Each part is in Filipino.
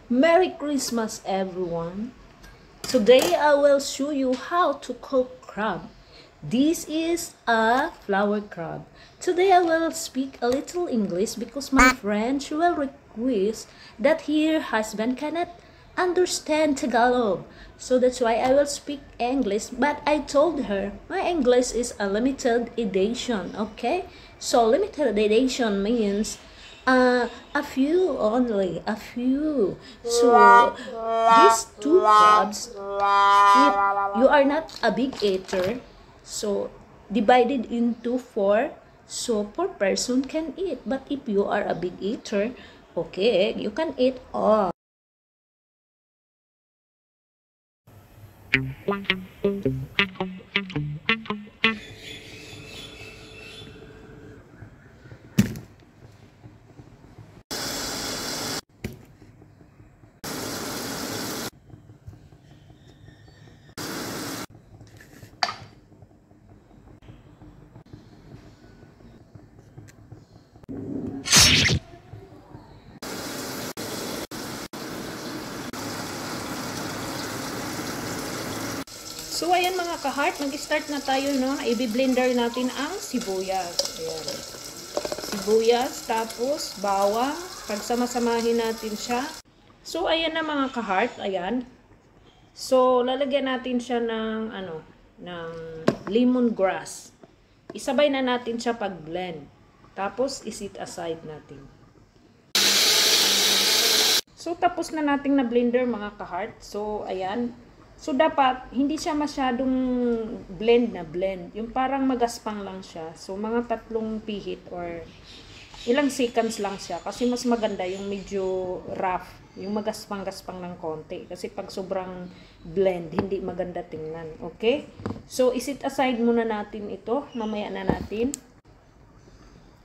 Merry Christmas, everyone. Today I will show you how to cook crab. This is a flower crab. Today I will speak a little English because my friend she will request that her husband cannot understand Tagalog. So that's why I will speak English. But I told her my English is a limited edition. Okay? So limited edition means a few only, a few. So these two crabs, if you are not a big eater, so divided into four, so per person can eat. But if you are a big eater, okay, you can eat all. So, ayan mga ka-heart, mag-start na tayo, no? I-blender natin ang sibuyas. Ayan. Sibuyas, tapos bawang. Pagsama-samahin natin siya. So, ayan na mga ka-heart, ayan. So, lalagyan natin siya ng, ng lemongrass. Isabay na natin siya pag-blend. Tapos, isit aside natin. So, tapos na nating na-blender mga ka-heart. So, ayan. So, dapat, hindi siya masyadong blend na blend. Yung parang magaspang lang siya. So, mga 3 pihit or ilang seconds lang siya. Kasi mas maganda yung medyo rough. Yung magaspang-gaspang ng konti. Kasi pag sobrang blend, hindi maganda tingnan. Okay? So, isit aside muna natin ito. Mamaya na natin.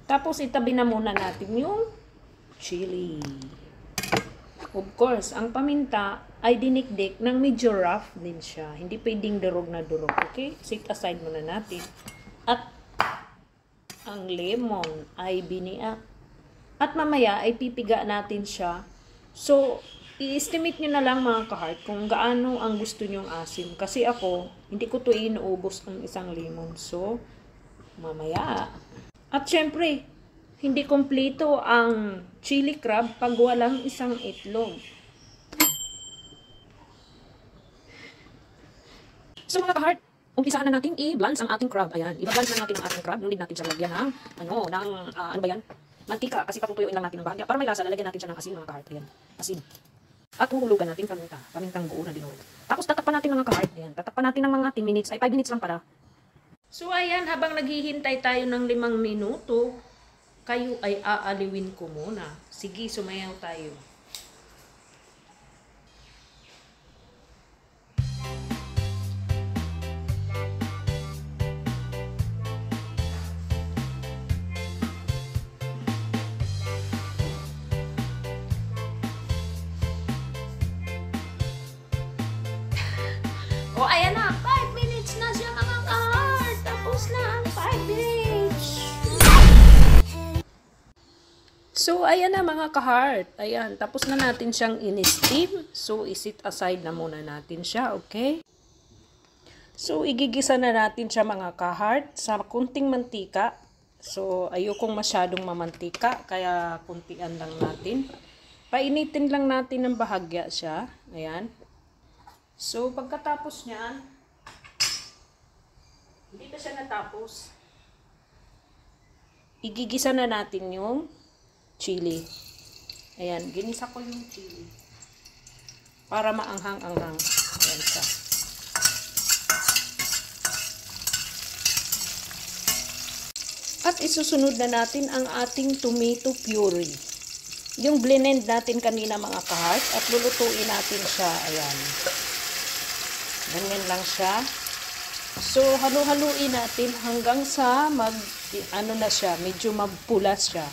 Tapos, itabi na muna natin yung chili. Of course, ang paminta ay dinikdik ng medyo rough din siya. Hindi pwedeng durog na durog. Okay? Set aside muna natin. At ang lemon ay biniak. At mamaya ay pipiga natin siya. So, i-estimate nyo na lang mga ka-heart kung gaano ang gusto nyong asim. Kasi ako, hindi ko to inuubos ang isang lemon. So, mamaya. At syempre, hindi kompleto ang chili crab pag walang isang itlog. So mga ka-heart, umpisahan na natin i-blanch ang ating crab. Ayan, i-blanch na natin ang ating crab. Nung natin siya lagyan ng, ano ba yan? Mantika. Kasi patutuyuin lang natin ng bahagya. Para may lasa, lalagyan natin siya ng asin mga ka-heart. Ayan, asin. At huhulugan natin paminta. Pamintang buo na dinurog. Tapos tatakpan natin mga ka-heart. Ayan, tatakpan natin ng mga 10 minutes. Ay, 5 minutes lang pala. So ayan, habang naghihintay tayo ng 5 minuto, kayo ay aaliwin ko muna. Sige, sumayaw tayo. O, ayan na. 5 minutes na siya mga ka-heart. Tapos na ang 5 minutes. So, ayan na mga ka-heart. Ayan, tapos na natin siyang in-steam. So, isit aside na muna natin siya, okay? So, igigisa na natin siya mga ka-heart sa kunting mantika. So, ayokong masyadong mamantika, kaya kuntian lang natin. Painitin lang natin ng bahagya siya. Ayan. So, pagkatapos niyan, hindi na siya natapos. Igigisa na natin yung chili. Ayan, ginisa ko yung chili. Para maanghang-anghang. Ayan siya. At isusunod na natin ang ating tomato puree. Yung blend natin kanina mga ka-heart. At lulutuin natin siya. Ayan. Ganyan lang siya. So, halu-haluin natin hanggang sa na siya, medyo magpula siya.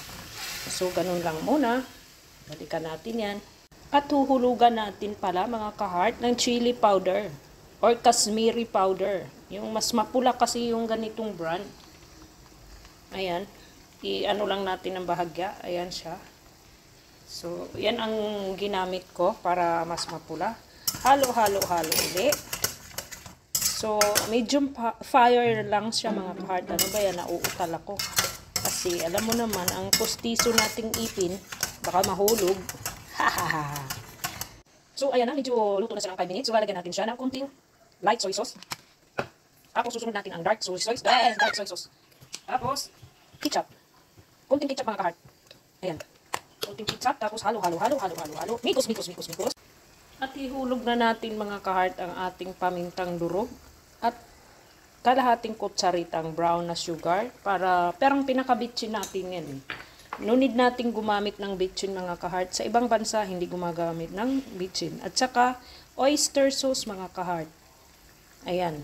So, ganun lang muna. Balikan natin yan. At huhulugan natin pala mga ka-heart ng chili powder or Kashmiri powder. Yung mas mapula kasi yung ganitong brand. Ayan. I-ano lang natin ng bahagya. Ayan siya. So, yan ang ginamit ko para mas mapula. Halo ulit. So, medium fire lang siya mga kahart. Ano ba yan? Nauutal ako. Kasi, alam mo naman, ang postiso nating ipin, baka mahulog. Hahaha. So, ayan na. Medyo luto na siya ng 5 minutes. So, lalagyan natin siya ng kunting light soy sauce. Tapos, susunod natin ang dark soy sauce. Dark soy sauce. Tapos, ketchup. Kunting ketchup mga kahart. Ayan. Kunting ketchup. Tapos, halo. Mikos. At ihulog na natin mga kahart ang ating pamintang durog. At kalahating kutsaritang brown na sugar. Parang pinakabitsin natin yan eh. No need nating gumamit ng bitchin mga kahart. Sa ibang bansa, hindi gumagamit ng bitchin. At saka, oyster sauce mga kahart. Ayan.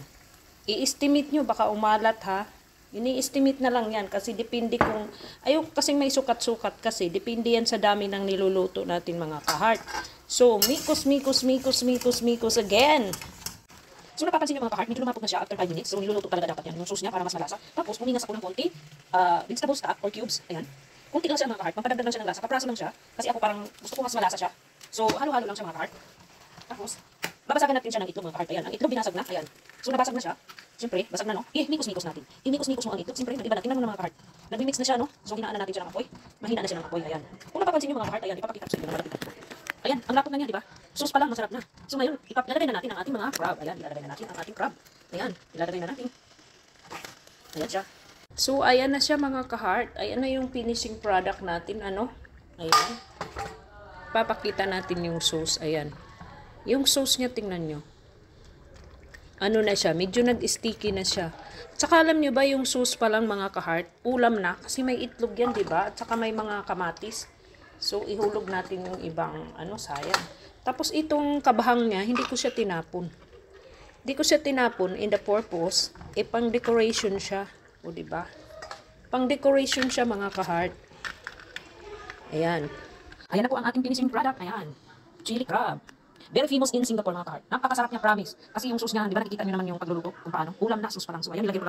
I-estimate nyo, baka umalat ha. Ini-estimate na lang yan kasi depende kung, ayun kasing may sukat-sukat kasi, depende yan sa dami ng niluluto natin mga kahart. So, mikos again. So, napapansin nyo mga kahart, medyo lumapot na siya after 5 minutes. So, niluluto talaga dapat yan, yung sauce niya para mas malasa. Tapos, pumingas ako ng konti, vegetable stock or cubes. Ayan. Kunti lang siya mga kahart, magpadagdag lang siya ng lasa. Kapraso lang siya, kasi ako parang gusto ko mas malasa siya. So, halo-halo lang siya mga kahart. Tapos, babasagan natin siya ng itlog mga kahart. Ayan, ang itlog binasag na, ayan. So, nabasag na siya. Siyempre, basag na no? Mikos natin. Mikos mo ang itlog. Siyempre, nag-iba na. Tingnan mo na mga kahart. Nag-mix na siya, no? So, hinaan na natin siya ng apoy. Mahina na siya ng apoy, ayan. Kung napapansin nyo mga kahart, ayan, ipapakita ko sa inyo na malapit. Ayan, ang lapot na niya, di ba? Sauce pa lang, masarap na. So, ngayon, ilalagay na natin ang ating mga crab. Ayan, ilalagay na natin ang ating crab. Ayan, ilalagay na natin. Ayan siya. So, ayan na siya mga kahart. Ayan na yung finishing product natin, ano? Ayan. Papakita natin yung sauce, ayan. Yung sauce niya, tingnan nyo. Ano na siya, medyo nag-sticky na siya. Tsaka alam nyo ba yung sauce pa lang mga kahart, ulam na, kasi may itlog yan, di ba? At saka may mga kamatis. So, ihulog natin yung ibang, sayang. Tapos itong kabahang niya, hindi ko siya tinapon. Hindi ko siya tinapon in the purpose, pang decoration siya. O, di ba? Pang decoration siya mga kahart. Ayan. Ayan na po ang ating finishing product. Ayan. Chili crab. Very famous in Singapore mga kahart. Napakasarap niya, promise. Kasi yung sauce niya, di ba nakikita niyo naman yung pagluluto kung paano. Ulam na, sauce pa lang. So, ayan, nilagay ko